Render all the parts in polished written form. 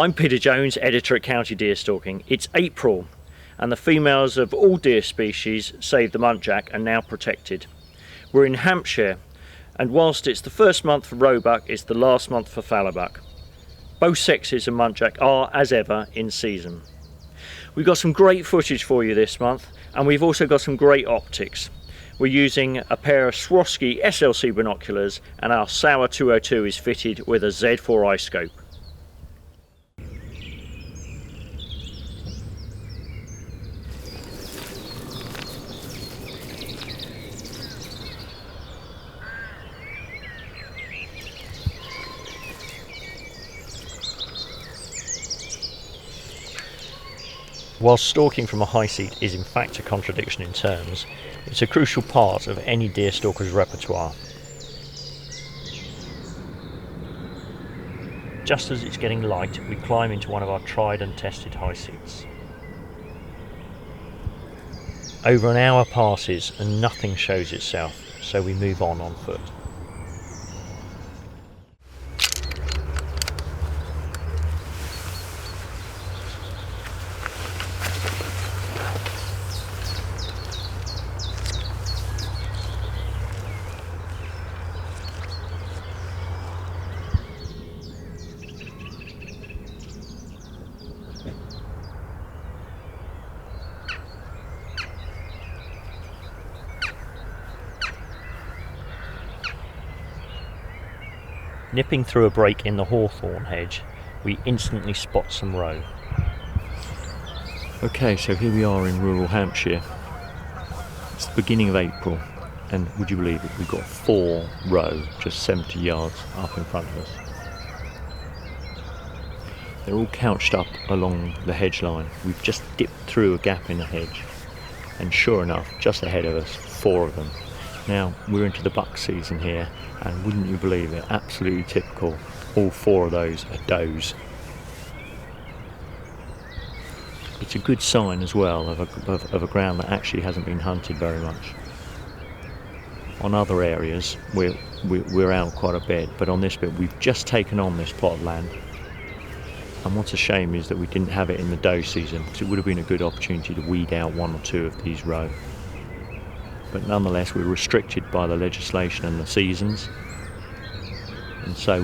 I'm Peter Jones, editor at County Deer Stalking. It's April and the females of all deer species, save the muntjac, are now protected. We're in Hampshire, and whilst it's the first month for Roe Buck, it's the last month for Fallow Buck. Both sexes of muntjac are, as ever, in season. We've got some great footage for you this month, and we've also got some great optics. We're using a pair of Swarovski SLC binoculars, and our Sauer 202 is fitted with a Z4i scope. Whilst stalking from a high seat is in fact a contradiction in terms, it's a crucial part of any deer stalker's repertoire. Just as it's getting light, we climb into one of our tried and tested high seats. Over an hour passes and nothing shows itself, so we move on foot. Nipping through a break in the hawthorn hedge, we instantly spot some roe. Okay, so here we are in rural Hampshire. It's the beginning of April, and would you believe it, we've got 4 roe just 70 yards up in front of us. They're all couched up along the hedge line. We've just dipped through a gap in the hedge, and sure enough, just ahead of us, 4 of them. Now, we're into the buck season here, and wouldn't you believe it, absolutely typical, all 4 of those are does. It's a good sign as well of a ground that actually hasn't been hunted very much. On other areas, we're out quite a bit, but on this bit, we've just taken on this plot of land. And what's a shame is that we didn't have it in the doe season, because it would have been a good opportunity to weed out 1 or 2 of these roe. But nonetheless, we're restricted by the legislation and the seasons, and so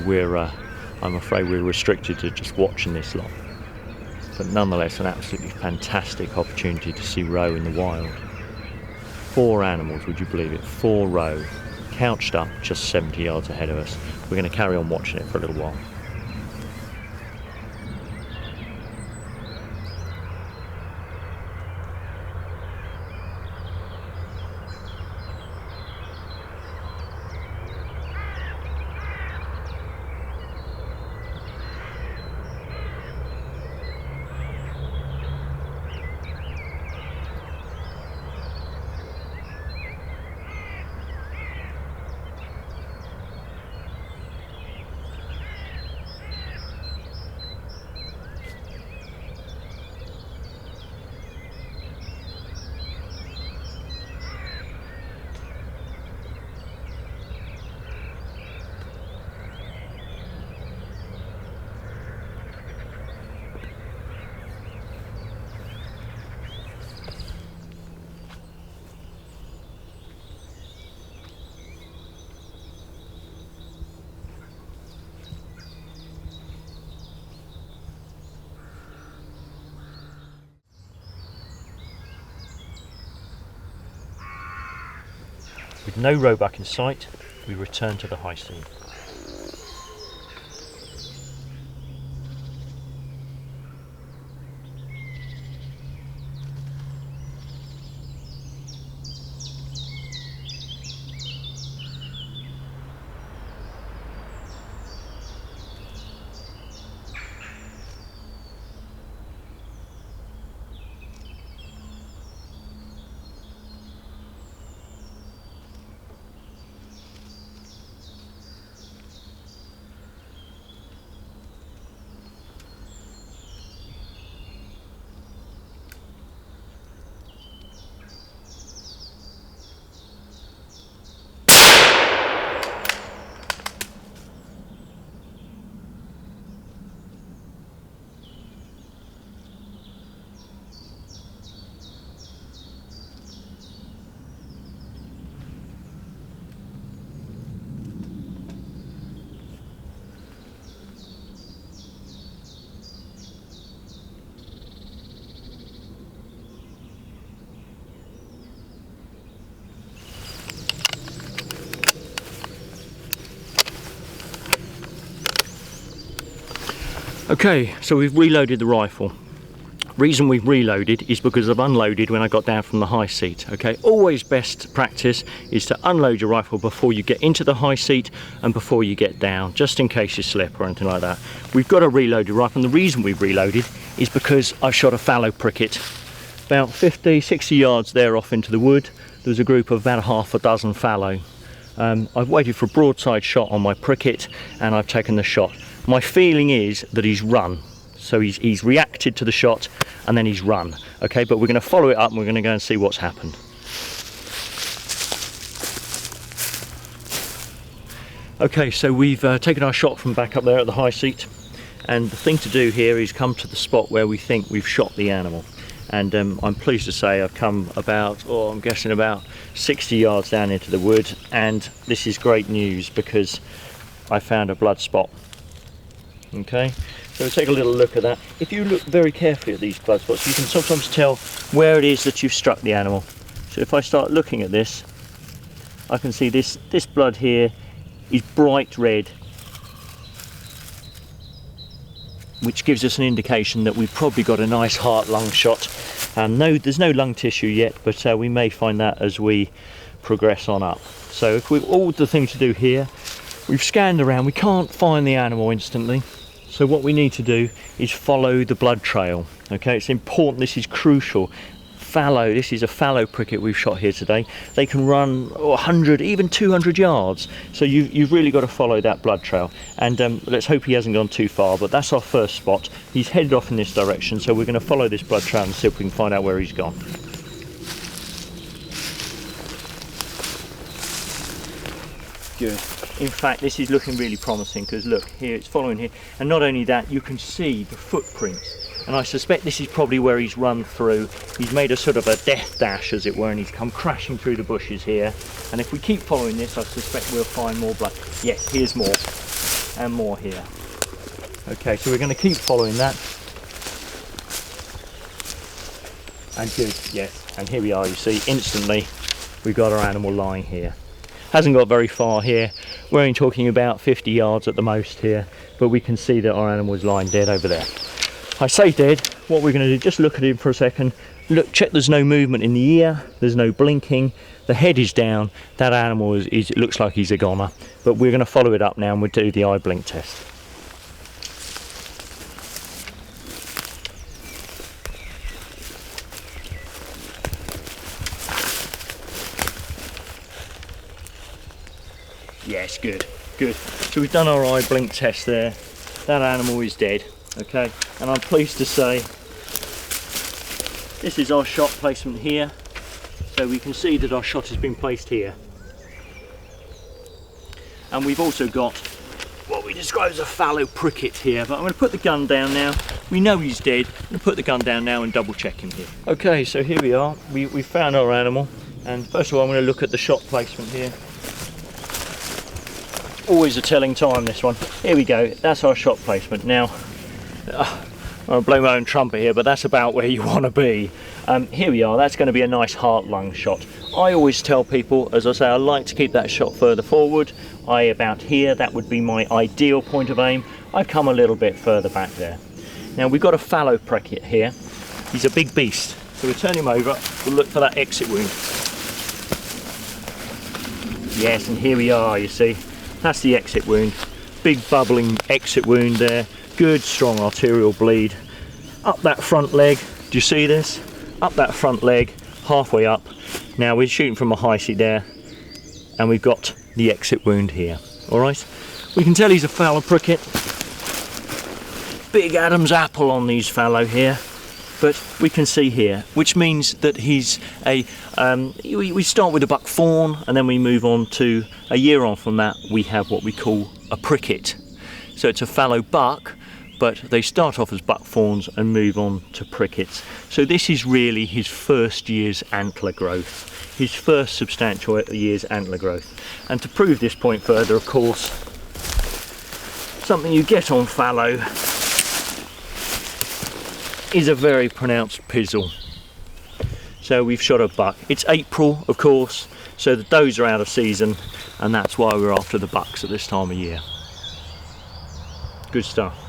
I'm afraid we're restricted to just watching this lot. But nonetheless, an absolutely fantastic opportunity to see roe in the wild. 4 animals, would you believe it? 4 roe, couched up just 70 yards ahead of us. We're going to carry on watching it for a little while. With no roe buck in sight, we return to the high seat. Okay, so we've reloaded the rifle. Reason we've reloaded is because I've unloaded when I got down from the high seat. Okay, always best practice is to unload your rifle before you get into the high seat and before you get down, just in case you slip or anything like that. We've got a reloaded rifle, and the reason we've reloaded is because I've shot a fallow pricket about 50, 60 yards there off into the wood. There was a group of about half a dozen fallow. I've waited for a broadside shot on my pricket and I've taken the shot. My feeling is that he's run. So he's reacted to the shot and then he's run. Okay, but we're going to follow it up and we're going to go and see what's happened. Okay, so we've taken our shot from back up there at the high seat, and the thing to do here is come to the spot where we think we've shot the animal. And I'm pleased to say I've come about, I'm guessing about 60 yards down into the wood, and this is great news because I found a blood spot. Okay, so we'll take a little look at that. If you look very carefully at these blood spots, you can sometimes tell where it is that you've struck the animal. So if I start looking at this, I can see this blood here is bright red, which gives us an indication that we've probably got a nice heart-lung shot. No, there's no lung tissue yet, but we may find that as we progress on up. So if we've all the things to do here, we've scanned around, we can't find the animal instantly. So what we need to do is follow the blood trail. Okay, it's important, this is crucial. Fallow, this is a fallow pricket we've shot here today. They can run 100, even 200 yards. So you've really got to follow that blood trail. And let's hope he hasn't gone too far, but that's our first spot. He's headed off in this direction, so we're going to follow this blood trail and see if we can find out where he's gone. Good. In fact, this is looking really promising because look, here it's following here. And not only that, you can see the footprints. And I suspect this is probably where he's run through. He's made a sort of a death dash, as it were, and he's come crashing through the bushes here. And if we keep following this, I suspect we'll find more blood. Yes, here's more. And more here. Okay, so we're going to keep following that. And good, yes. And here we are, you see, instantly we've got our animal lying here. Hasn't got very far here. We're only talking about 50 yards at the most here, but we can see that our animal is lying dead over there. I say dead, what we're going to do, just look at him for a second. Look, check there's no movement in the ear, there's no blinking, the head is down. That animal it looks like he's a goner, but we're going to follow it up now and we'll do the eye blink test. Yes, good, good. So we've done our eye blink test there. That animal is dead, okay? And I'm pleased to say this is our shot placement here. So we can see that our shot has been placed here. And we've also got what we describe as a fallow pricket here, but I'm going to put the gun down now. We know he's dead. I'm going to put the gun down now and double check him here. Okay, so here we are. We found our animal. And first of all, I'm going to look at the shot placement here. Always a telling time, this one. Here we go, that's our shot placement. Now, I'll blow my own trumpet here, but that's about where you want to be. Here we are, that's going to be a nice heart-lung shot. I always tell people, as I say, I like to keep that shot further forward. About here, that would be my ideal point of aim. I've come a little bit further back there. Now, we've got a fallow pricket here. He's a big beast. So we'll turn him over, we'll look for that exit wound. Yes, and here we are, you see. That's the exit wound. Big bubbling exit wound there. Good strong arterial bleed. Up that front leg, do you see this? Up that front leg, halfway up. Now we're shooting from a high seat there, and we've got the exit wound here. Alright? We can tell he's a fallow pricket. Big Adam's apple on these fallow here. But we can see here, which means that he's a, we start with a buck fawn and then we move on to, a year on from that, we have what we call a pricket. So it's a fallow buck, but they start off as buck fawns and move on to prickets. So this is really his first year's antler growth, his first substantial year's antler growth. And to prove this point further, of course, something you get on fallow is a very pronounced pizzle. So we've shot a buck. It's April, of course, so the does are out of season, and that's why we're after the bucks at this time of year. Good stuff.